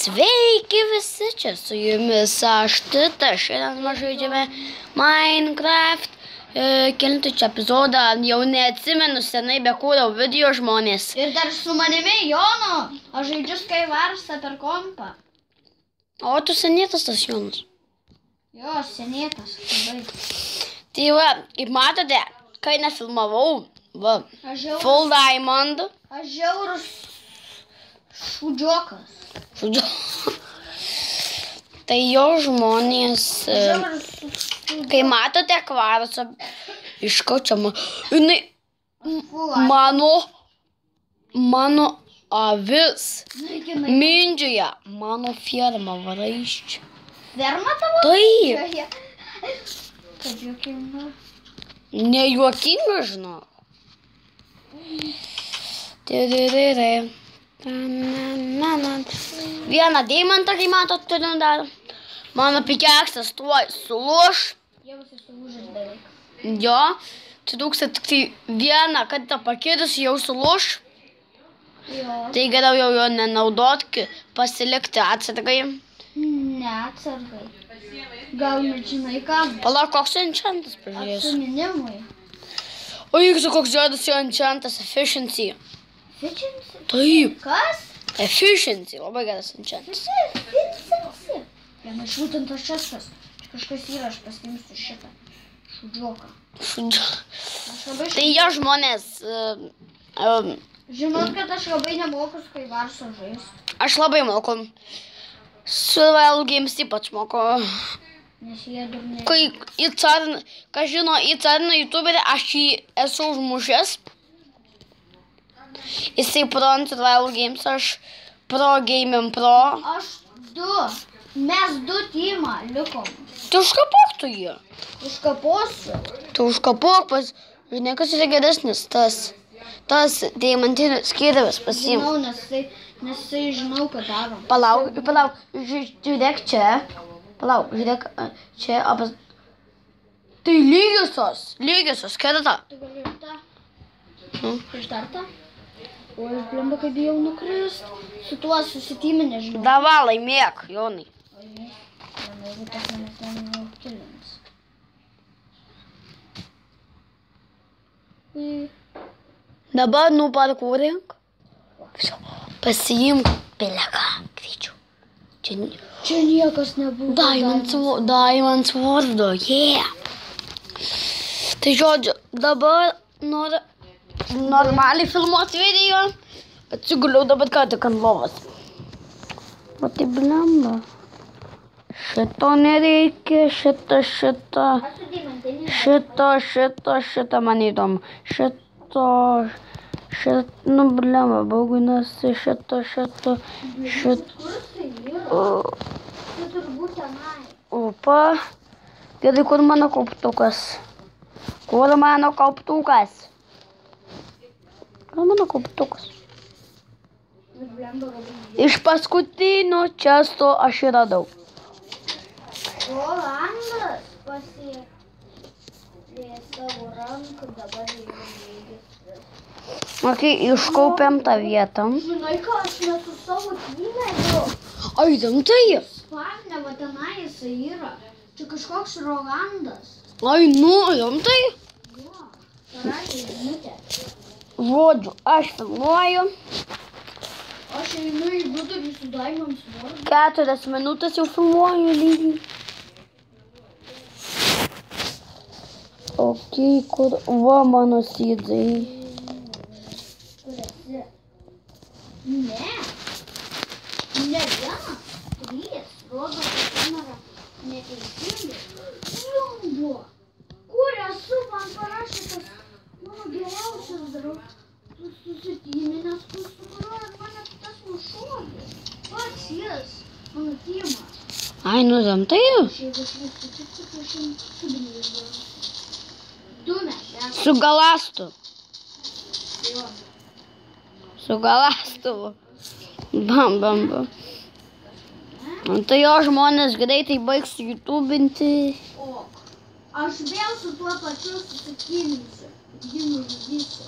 Sveiki visi, čia su jumis aš Tita, šiandien mes žaidžiame Minecraft, kelintų čia epizodą, jau neatsimenu, senai bekūriau video žmonės. Ir dar su manimi Jonu, aš žaidžiu Skywarsą per kompą. O tu senėtas tas Jonas? Jo, senėtas, labai. Tai va, kaip matote, kai nefilmavau, va, Full Diamond. Aš žiaurus šūdžiokas. Tai jo žmonės, kai matote kvarcą, iškaučiama, jinai mano avis mindžioje, mano ferma varaiščia. Ferma tavo? Taip. Kaip juokinga. Nejuokinga, žinau. Vieną deimantą, kai matot, turim dar. Mano pikeksas tuoj sulūš. Jau jis sulūžęs beveik. Jo, tai trūksta tik tai vieną, kad tą pakėdus jau sulūš. Jo. Tai geriau jau jo nenaudot, pasilikti atsargai. Ne atsargai. Gal nežinai ką? Palauk, koks enchantas pažiūrėsiu. Atsiminimui. O jeigu koks juodas jo enchantas, efficiency. Efficiency? Taip. Kas? Efficiency, labai geras enchantas. Efficiency? Jam išrūtintas šestas. Čia kažkas yra, aš pasimsiu šitą. Šūdžioką. Tai jo žmonės... Žinot, kad aš labai nemoku Skywarsą žaisti. Aš labai moku. Survival Games ypač moku. Nes jie durniai. Kai į Cariną, kas žino, į Cariną youtuberį, aš jį esu užmušęs. Jisai pro ant Survival Games, aš pro Gaming Pro. Aš du. Mes du teamą likom. Tai užkapok tu jį. Užkaposiu. Tai užkapok, žinai, kas yra geresnis, tas deimantinis skyrius pasiim. Žinau, nes tai žinau, ką daro. Palauk, žiūrėk čia. Palauk, žiūrėk čia, tai lygiosios, kerta. Tu gali ir tą? Ir dar tą? O aš blemba, kaip bijau nukrist. Su tuo susitymi nežinau. Dava, laimėk, Jonai. Jeigu tas manęs ten neukilins. Dabar nuparkūrink. Pasiimk peleką, greičiau. Čia niekas nebuvo. Diamond Swordo, yeah. Tai žodžiu, dabar noriu normaliai filmuoti video. Atsiguliau dabar ką tik ant lovos. O tai blemba. Šito nereikia, šito man įdomu. Nu blemba, bauginasi, šito. Opa. Gerai, kur mano kauptukas? Kur mano kauptukas? Iš paskutinio često aš jį radau. Rolandas pasiekė savo ranką, dabar jau lygis. Ok, iškaupiam tą vietą. Žinai ką, aš nesu savo tymedu. Ai, rimtai? Spavne, va tenai jisai yra. Čia kažkoks Rolandas. Ai, nu, rimtai? Jo, karaliai žinutė. Žodžiu, aš filmuoju. Aš einu į vidurį su Diamond Sword. 4 minutės jau filmuoju lygiai. Ok, kur... Va mano sydai. Kur esi? Ne. Ne viena. 3. Rodo, kad kamera neteisingai. Jumbo. Kur esu, man parašė tas mano geriausias draugas. Tu susitynė, nes tu sukuruoji mane tas nušovė. Pats jis, mano tymas. Ai, nu rimtai? Šiaip aš visų tik aš jums sugrįžau. Du mes esame. Su galastu. Jo. Su galastu. Bam. Tai jo žmonės greitai baigs YouTubinti. O, aš vėl su tuo pačiu susityminsiu. Jį nužudysiu.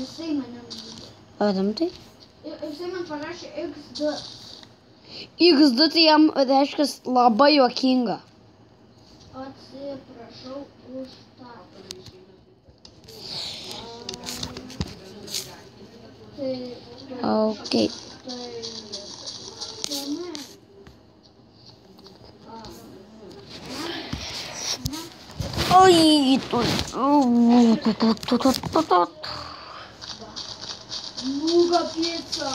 Jisai mane nužudė. Ar rimtai? Jisai man parašė X2. X2 tai jam reiškia labai juokinga. Atsiprašau už tą. Okay. Oi, Nuga pica.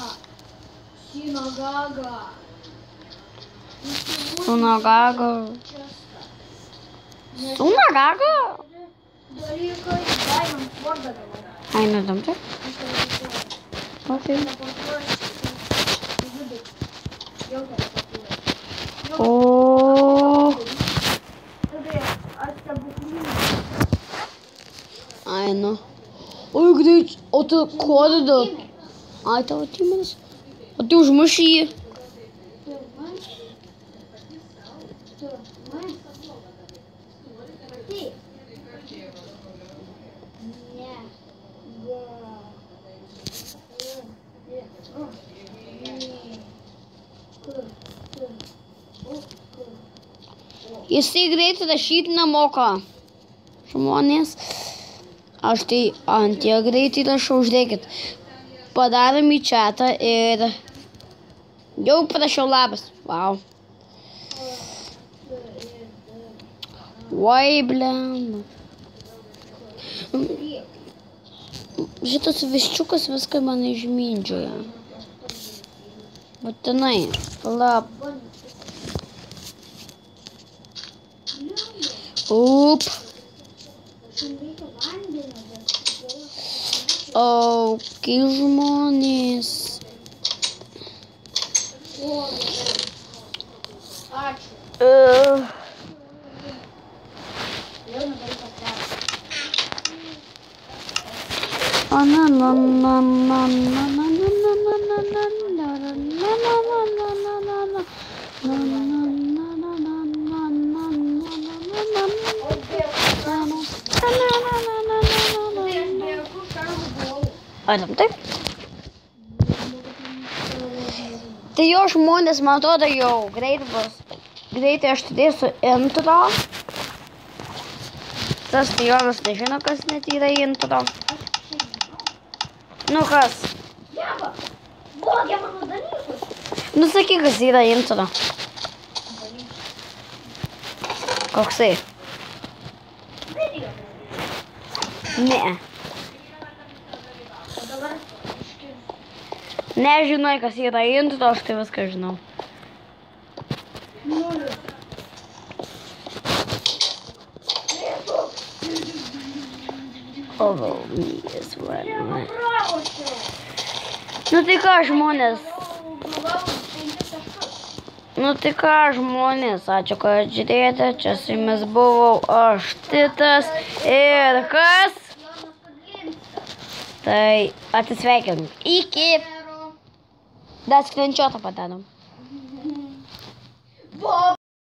Sinagoga. Sunagoga. Sunagoga? Dalykai, daimam tvardą dabar. Ai, nedam čia? Okay. O. Ai, nu. Oi, greit. O tu kodą. Ai, tavo Timanas. O tu užmuši jį. Jisai greitai rašyti nemoka. Žmonės. Aš tai ant jo greitai rašau, žiūrėkit. Padarom į chatą ir jau parašiau labas. Wow. Oi, blem. Šitas viščiukas viską man išmindžioja. Būtinai. Lab. Up. O, kai žmonės. Adam, taip? Tai jo žmonės, man atrodo, jau greit bus. Greitai aš turėsiu intro. Tas tai Jonas nežino, kas net yra intro. Nu kas? Jeba, blogia mano dalykus. Nu sakyk, kas yra intro. Koksai? Video. Ne. Nežinai, kas yra intro, aš tai viską žinau. Oh, yes, man. Nu tai ką, žmonės? Nu tai ką, žmonės? Ačiū, kad žiūrėjote. Čia su jumis buvau aš, Titas. Ir kas? Tai atsisveikinam. Iki. Dar skrinčiotą padarom.